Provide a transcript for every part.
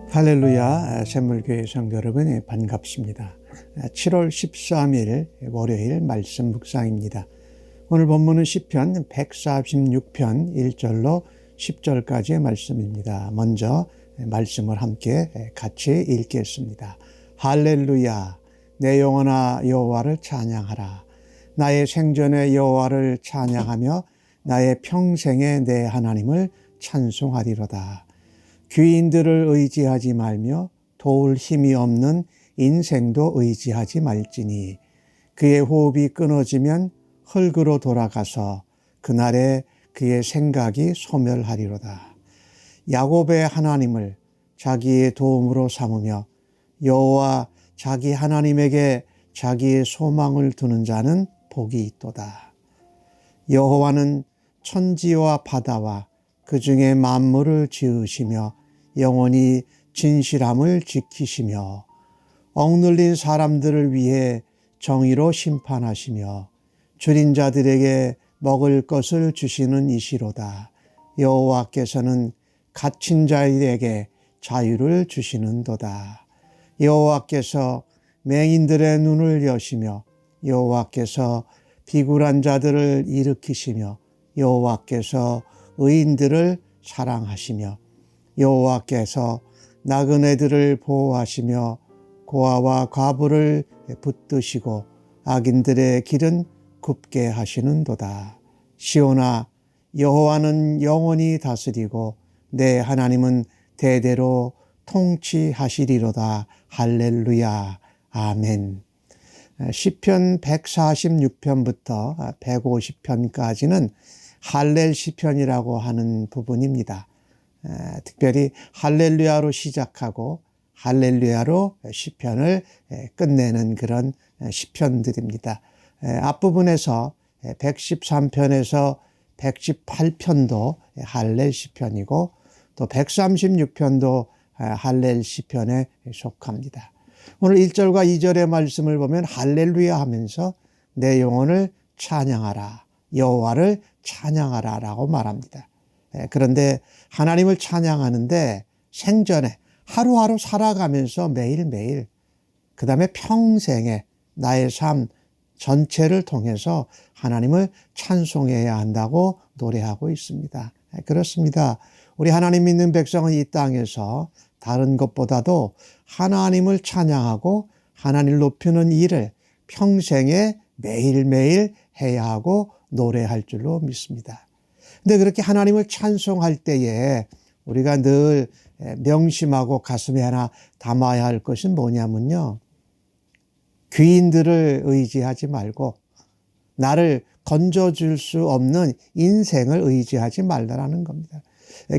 할렐루야, 샘물교회 성도 여러분 반갑습니다. 7월 13일 월요일 말씀 묵상입니다. 오늘 본문은 시편 146편 1절로 10절까지의 말씀입니다. 먼저 말씀을 함께 같이 읽겠습니다. 할렐루야, 내 영혼아 여호와를 찬양하라. 나의 생전에 여호와를 찬양하며 나의 평생에 내 하나님을 찬송하리로다. 귀인들을 의지하지 말며 도울 힘이 없는 인생도 의지하지 말지니 그의 호흡이 끊어지면 흙으로 돌아가서 그날에 그의 생각이 소멸하리로다. 야곱의 하나님을 자기의 도움으로 삼으며 여호와 자기 하나님에게 자기의 소망을 두는 자는 복이 있도다. 여호와는 천지와 바다와 그 중에 만물을 지으시며 영원히 진실함을 지키시며 억눌린 사람들을 위해 정의로 심판하시며 줄인 자들에게 먹을 것을 주시는 이시로다. 여호와께서는 갇힌 자들에게 자유를 주시는도다. 여호와께서 맹인들의 눈을 여시며 여호와께서 비굴한 자들을 일으키시며 여호와께서 의인들을 사랑하시며 여호와께서 나그네들을 보호하시며 고아와 과부를 붙드시고 악인들의 길은 굽게 하시는도다. 시온아, 여호와는 영원히 다스리고 내 하나님은 대대로 통치하시리로다. 할렐루야. 아멘. 시편 146편부터 150편까지는 할렐 시편이라고 하는 부분입니다. 특별히 할렐루야로 시작하고 할렐루야로 시편을 끝내는 그런 시편들입니다. 앞부분에서 113편에서 118편도 할렐 시편이고 또 136편도 할렐 시편에 속합니다. 오늘 1절과 2절의 말씀을 보면 할렐루야 하면서 내 영혼을 찬양하라, 여호와를 찬양하라 라고 말합니다. 그런데 하나님을 찬양하는데 생전에 하루하루 살아가면서 매일매일 그 다음에 평생에 나의 삶 전체를 통해서 하나님을 찬송해야 한다고 노래하고 있습니다. 그렇습니다. 우리 하나님 믿는 백성은 이 땅에서 다른 것보다도 하나님을 찬양하고 하나님을 높이는 일을 평생에 매일매일 해야 하고 노래할 줄로 믿습니다. 근데 그렇게 하나님을 찬송할 때에 우리가 늘 명심하고 가슴에 하나 담아야 할 것은 뭐냐면요, 귀인들을 의지하지 말고 나를 건져줄 수 없는 인생을 의지하지 말라는 겁니다.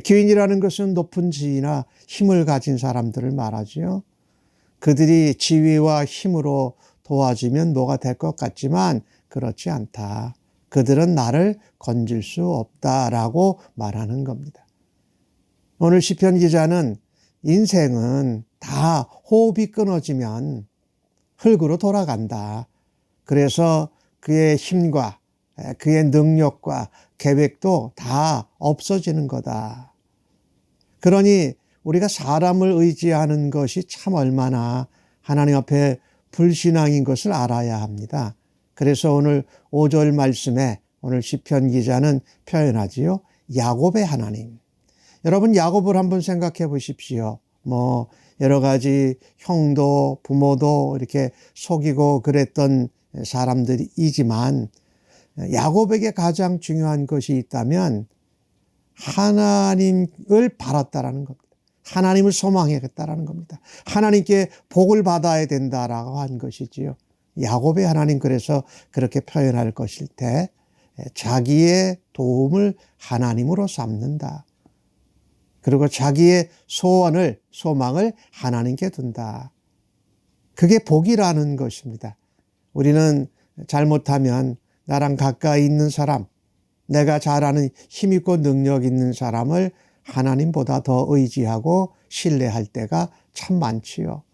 귀인이라는 것은 높은 지위나 힘을 가진 사람들을 말하죠. 그들이 지위와 힘으로 도와주면 뭐가 될 것 같지만 그렇지 않다. 그들은 나를 건질 수 없다라고 말하는 겁니다. 오늘 시편 기자는 인생은 다 호흡이 끊어지면 흙으로 돌아간다. 그래서 그의 힘과 그의 능력과 계획도 다 없어지는 거다. 그러니 우리가 사람을 의지하는 것이 참 얼마나 하나님 앞에 불신앙인 것을 알아야 합니다. 그래서 오늘 5절 말씀에 오늘 시편 기자는 표현하지요. 야곱의 하나님. 여러분 야곱을 한번 생각해 보십시오. 여러 가지 형도 부모도 이렇게 속이고 그랬던 사람들이지만 야곱에게 가장 중요한 것이 있다면 하나님을 바랐다라는 겁니다. 하나님을 소망했다라는 겁니다. 하나님께 복을 받아야 된다라고 한 것이지요. 야곱의 하나님, 그래서 그렇게 표현할 것일 때 자기의 도움을 하나님으로 삼는다. 그리고 자기의 소망을 하나님께 둔다. 그게 복이라는 것입니다. 우리는 잘못하면 나랑 가까이 있는 사람, 내가 잘 아는 힘있고 능력 있는 사람을 하나님보다 더 의지하고 신뢰할 때가 참 많지요.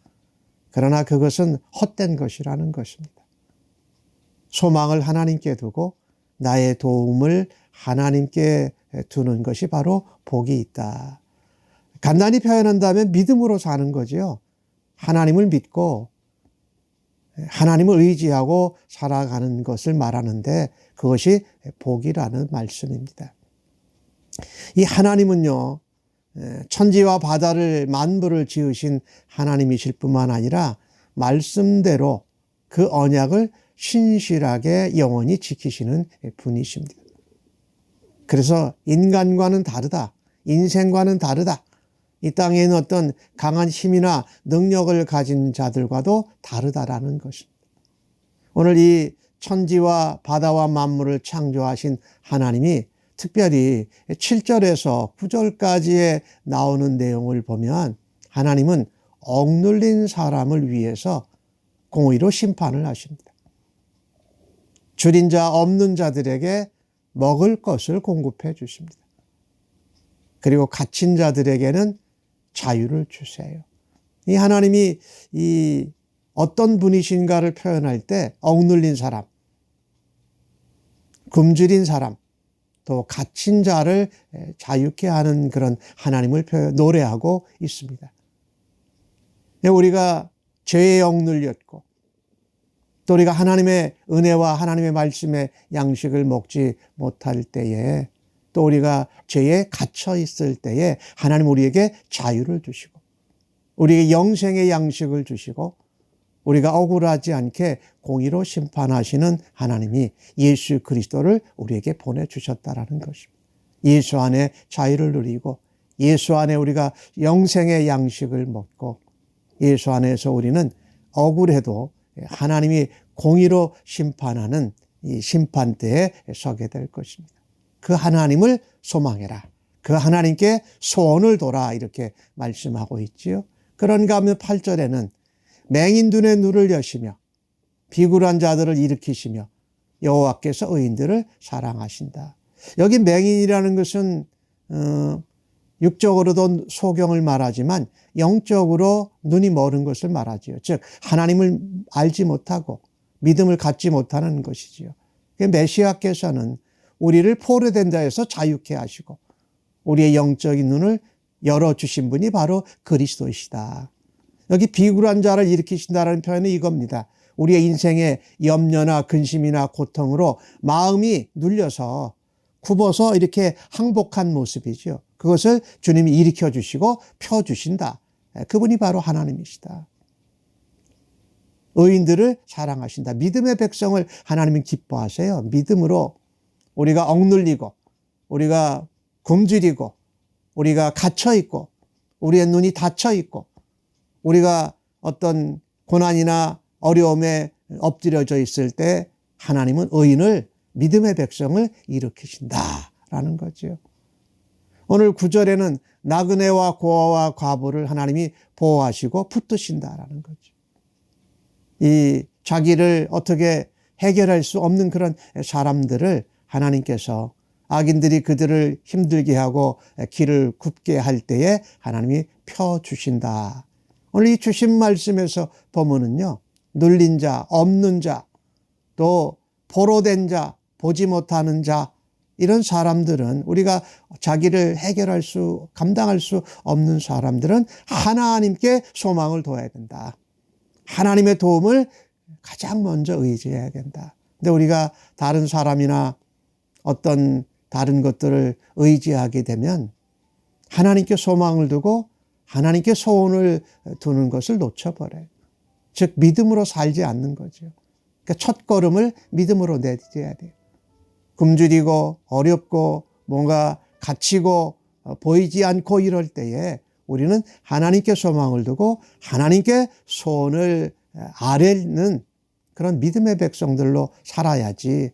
그러나 그것은 헛된 것이라는 것입니다. 소망을 하나님께 두고 나의 도움을 하나님께 두는 것이 바로 복이 있다. 간단히 표현한다면 믿음으로 사는 거죠. 하나님을 믿고 하나님을 의지하고 살아가는 것을 말하는데 그것이 복이라는 말씀입니다. 이 하나님은요, 천지와 바다를 만물을 지으신 하나님이실 뿐만 아니라 말씀대로 그 언약을 신실하게 영원히 지키시는 분이십니다. 그래서 인간과는 다르다. 인생과는 다르다. 이 땅에 있는 어떤 강한 힘이나 능력을 가진 자들과도 다르다라는 것입니다. 오늘 이 천지와 바다와 만물을 창조하신 하나님이 특별히 7절에서 9절까지에 나오는 내용을 보면 하나님은 억눌린 사람을 위해서 공의로 심판을 하십니다. 줄인 자 없는 자들에게 먹을 것을 공급해 주십니다. 그리고 갇힌 자들에게는 자유를 주세요. 이 하나님이 이 어떤 분이신가를 표현할 때 억눌린 사람, 굶주린 사람, 또 갇힌 자를 자유케 하는 그런 하나님을 노래하고 있습니다. 우리가 죄에 억눌렸고 또 우리가 하나님의 은혜와 하나님의 말씀의 양식을 먹지 못할 때에 또 우리가 죄에 갇혀 있을 때에 하나님 우리에게 자유를 주시고 우리에게 영생의 양식을 주시고 우리가 억울하지 않게 공의로 심판하시는 하나님이 예수 그리스도를 우리에게 보내주셨다라는 것입니다. 예수 안에 자유를 누리고 예수 안에 우리가 영생의 양식을 먹고 예수 안에서 우리는 억울해도 하나님이 공의로 심판하는 이 심판대에 서게 될 것입니다. 그 하나님을 소망해라. 그 하나님께 소원을 둬라 이렇게 말씀하고 있지요. 그런가 하면 8절에는 맹인 눈에 눈을 여시며 비굴한 자들을 일으키시며 여호와께서 의인들을 사랑하신다. 여기 맹인이라는 것은 육적으로도 소경을 말하지만 영적으로 눈이 멀은 것을 말하지요. 즉 하나님을 알지 못하고 믿음을 갖지 못하는 것이지요. 메시아께서는 우리를 포로된 자에서 자유케 하시고 우리의 영적인 눈을 열어주신 분이 바로 그리스도이시다. 여기 비굴한 자를 일으키신다는 표현은 이겁니다. 우리의 인생의 염려나 근심이나 고통으로 마음이 눌려서 굽어서 이렇게 항복한 모습이죠. 그것을 주님이 일으켜 주시고 펴주신다. 그분이 바로 하나님이시다. 의인들을 사랑하신다. 믿음의 백성을 하나님은 기뻐하세요. 믿음으로 우리가 억눌리고 우리가 굶주리고 우리가 갇혀있고 우리의 눈이 닫혀있고 우리가 어떤 고난이나 어려움에 엎드려져 있을 때 하나님은 의인을 믿음의 백성을 일으키신다라는 거죠. 오늘 9절에는 나그네와 고아와 과부를 하나님이 보호하시고 붙드신다라는 거죠. 이 자기를 어떻게 해결할 수 없는 그런 사람들을 하나님께서 악인들이 그들을 힘들게 하고 길을 굽게 할 때에 하나님이 펴주신다. 오늘 이 주신 말씀에서 보면은요, 눌린 자, 없는 자, 또 포로된 자, 보지 못하는 자, 이런 사람들은 우리가 자기를 해결할 수, 감당할 수 없는 사람들은 하나님께 소망을 둬야 된다. 하나님의 도움을 가장 먼저 의지해야 된다. 근데 우리가 다른 사람이나 어떤 다른 것들을 의지하게 되면 하나님께 소망을 두고 하나님께 소원을 두는 것을 놓쳐버려요. 즉 믿음으로 살지 않는 거죠. 그러니까 첫 걸음을 믿음으로 내딛어야 돼요. 굶주리고 어렵고 뭔가 갇히고 보이지 않고 이럴 때에 우리는 하나님께 소망을 두고 하나님께 소원을 아뢰는 그런 믿음의 백성들로 살아야지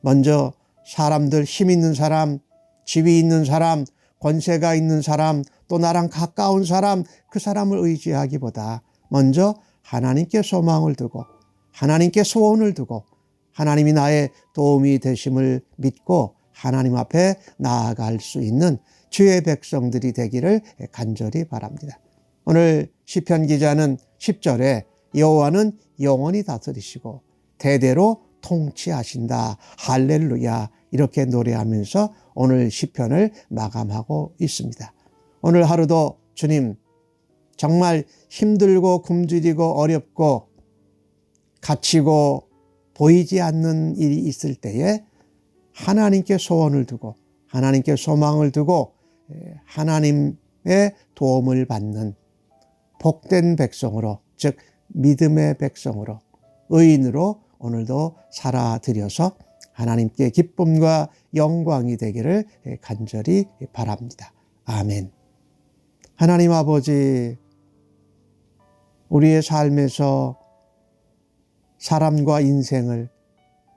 먼저 사람들, 힘 있는 사람, 지위 있는 사람, 권세가 있는 사람, 또 나랑 가까운 사람, 그 사람을 의지하기보다 먼저 하나님께 소망을 두고 하나님께 소원을 두고 하나님이 나의 도움이 되심을 믿고 하나님 앞에 나아갈 수 있는 주의 백성들이 되기를 간절히 바랍니다. 오늘 시편 기자는 10절에 여호와는 영원히 다스리시고 대대로 통치하신다. 할렐루야. 이렇게 노래하면서 오늘 시편을 마감하고 있습니다. 오늘 하루도 주님 정말 힘들고 굶주리고 어렵고 갇히고 보이지 않는 일이 있을 때에 하나님께 소원을 두고 하나님께 소망을 두고 하나님의 도움을 받는 복된 백성으로, 즉 믿음의 백성으로, 의인으로 오늘도 살아드려서 하나님께 기쁨과 영광이 되기를 간절히 바랍니다. 아멘. 하나님 아버지, 우리의 삶에서 사람과 인생을,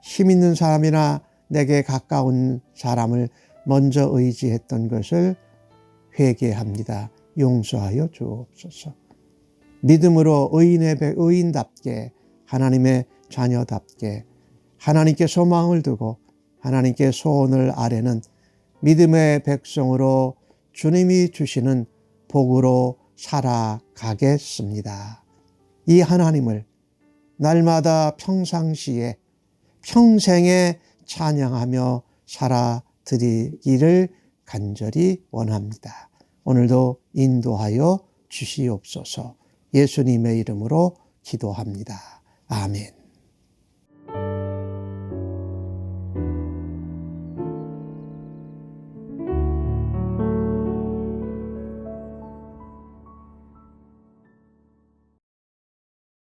힘 있는 사람이나 내게 가까운 사람을 먼저 의지했던 것을 회개합니다. 용서하여 주옵소서. 믿음으로 의인답게, 하나님의 자녀답게 하나님께 소망을 두고 하나님께 소원을 아뢰는 믿음의 백성으로 주님이 주시는 복으로 살아가겠습니다. 이 하나님을 날마다 평상시에 평생에 찬양하며 살아드리기를 간절히 원합니다. 오늘도 인도하여 주시옵소서. 예수님의 이름으로 기도합니다. 아멘.